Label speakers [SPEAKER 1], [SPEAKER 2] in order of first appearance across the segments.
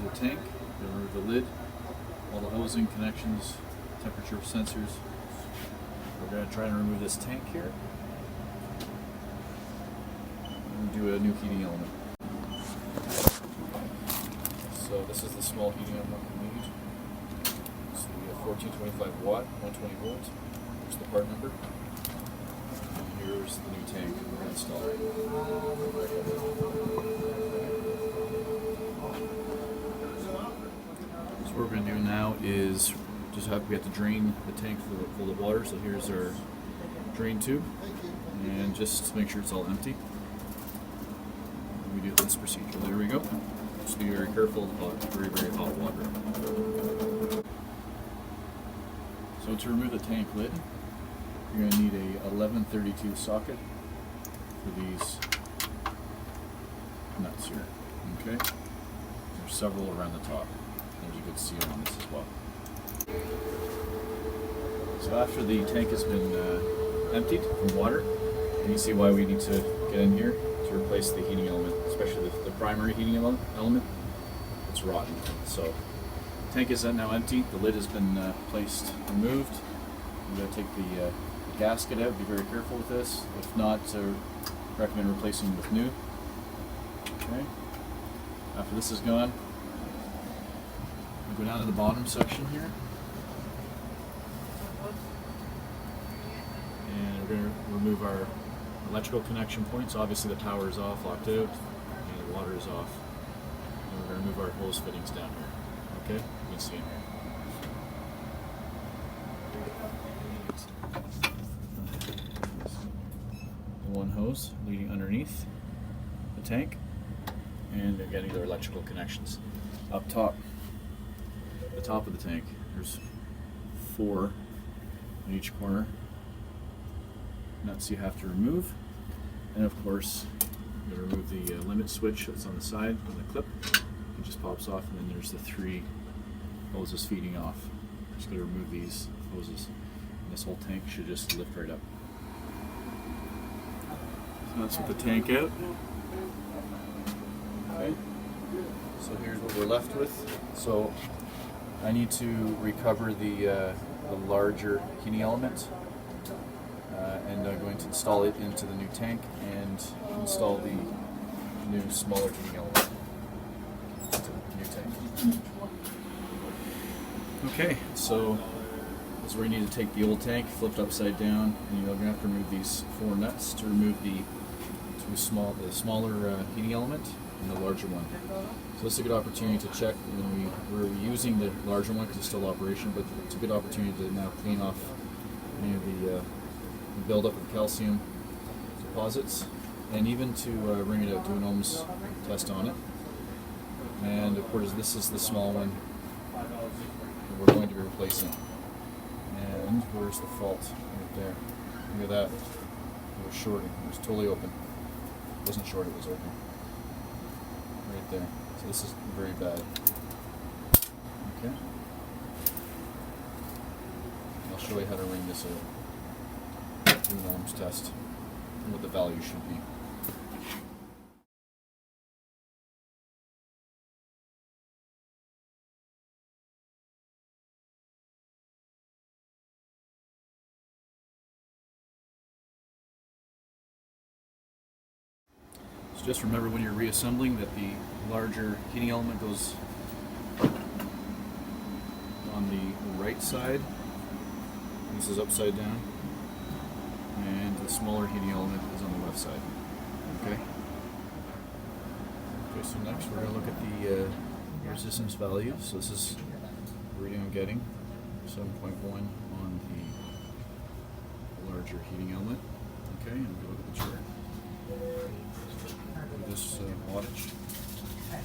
[SPEAKER 1] the tank, we're going to remove the lid, all the hosing, connections, temperature sensors. We're going to try and remove this tank here and do a new heating element. So this is the small heating element we need. So we have 1425 watt, 120 volt. Here's the part number. And here's the new tank we're going to install. So what we're going to do now is we have to drain the tank full of water. So here's our drain tube, and just make sure it's all empty. We do this procedure. There we go. Just be very careful about very, very hot water. So to remove the tank lid, you're going to need a 1132 socket for these nuts here. Okay? There's several around the top. There's a good seal on this as well. So after the tank has been emptied from water, you can see why we need to get in here to replace the heating element, especially the primary heating element. It's rotten. So the tank is now empty. The lid has been placed, removed. You're going to take the gasket out. Be very careful with this. If not, recommend replacing with new. Okay. After this is gone, we go down to the bottom section here. And we're going to remove our electrical connection points. Obviously the power is off, locked out, and the water is off. And we're going to remove our hose fittings down here. Okay? You can see in here. One hose leading underneath the tank, and they're getting their electrical connections. Up top, the top of the tank, there's 4 in each corner. Nuts you have to remove, and of course you remove the limit switch that's on the side on the clip. It just pops off, and then there's the 3 hoses feeding off. Just going to remove these hoses, and this whole tank should just lift right up. So that's with the tank out. Okay. So here's what we're left with. So I need to recover the larger heating element. And I'm going to install it into the new tank and install the new smaller heating element into the new tank. Okay, so this is where you need to take the old tank, flipped upside down, and you're going to have to remove these 4 nuts to remove the smaller heating element and the larger one. So this is a good opportunity to check when we're using the larger one because it's still operational, but it's a good opportunity to now clean off any of the buildup of calcium deposits, and even to bring it out, do an ohms test on it. And of course this is the small one that we're going to be replacing. And where's the fault? Right there. Look at that. It was shorting. It was totally open. It wasn't short, it was open. Right there. So this is very bad. Okay. I'll show you how to ring this out. Do an ohms test and what the value should be. So just remember when you're reassembling that the larger heating element goes on the right side. This is upside down. And the smaller heating element is on the left side. Okay. Okay. So next we're going to look at the resistance value. So this is the reading I'm getting, 7.1 on the larger heating element. Okay, and we'll look at the chart. This wattage,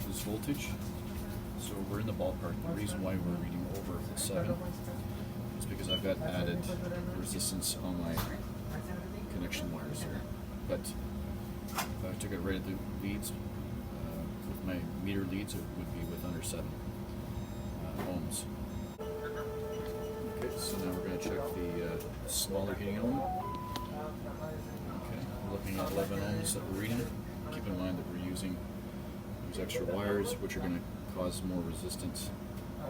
[SPEAKER 1] this voltage. So we're in the ballpark. The reason why we're reading over 7 is because I've got added resistance on my connection wires here, but if I took it right at the leads, with my meter leads, it would be with under 7 ohms. Okay, so now we're going to check the smaller heating element. Okay, we're looking at 11 ohms that we're reading. Keep in mind that we're using these extra wires, which are going to cause more resistance.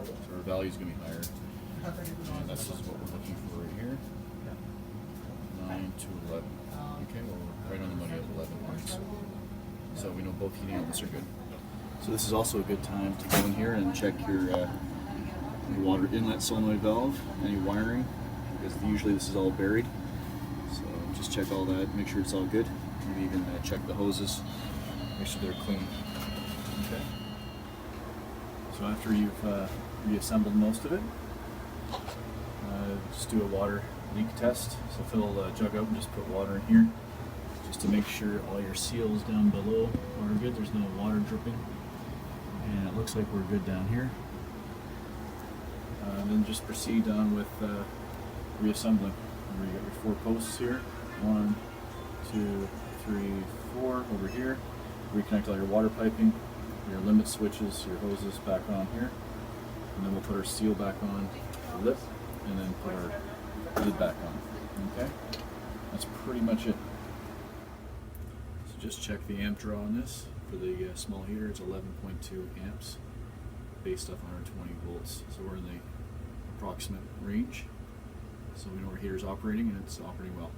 [SPEAKER 1] So our value is going to be higher. And this is what we're looking for right here. 9 to 11. Okay, well, we're right on the money at 11 watts. So we know both heating elements are good. So this is also a good time to go in here and check your water inlet solenoid valve, any wiring, because usually this is all buried. So just check all that, make sure it's all good. Maybe even check the hoses, make sure they're clean. Okay. So after you've reassembled most of it, just do a water leak test. So fill a jug up and just put water in here, just to make sure all your seals down below are good. There's no water dripping, and it looks like we're good down here. Then just proceed on with reassembling. Remember, you got your 4 posts here. 1, 2, 3, 4 over here. Reconnect all your water piping, your limit switches, your hoses back on here, and then we'll put our seal back on the lip, and then put our lid back on. Okay, that's pretty much it. So just check the amp draw on this. For the small heater, it's 11.2 amps, based off 120 volts. So we're in the approximate range. So we know our heater's operating, and it's operating well.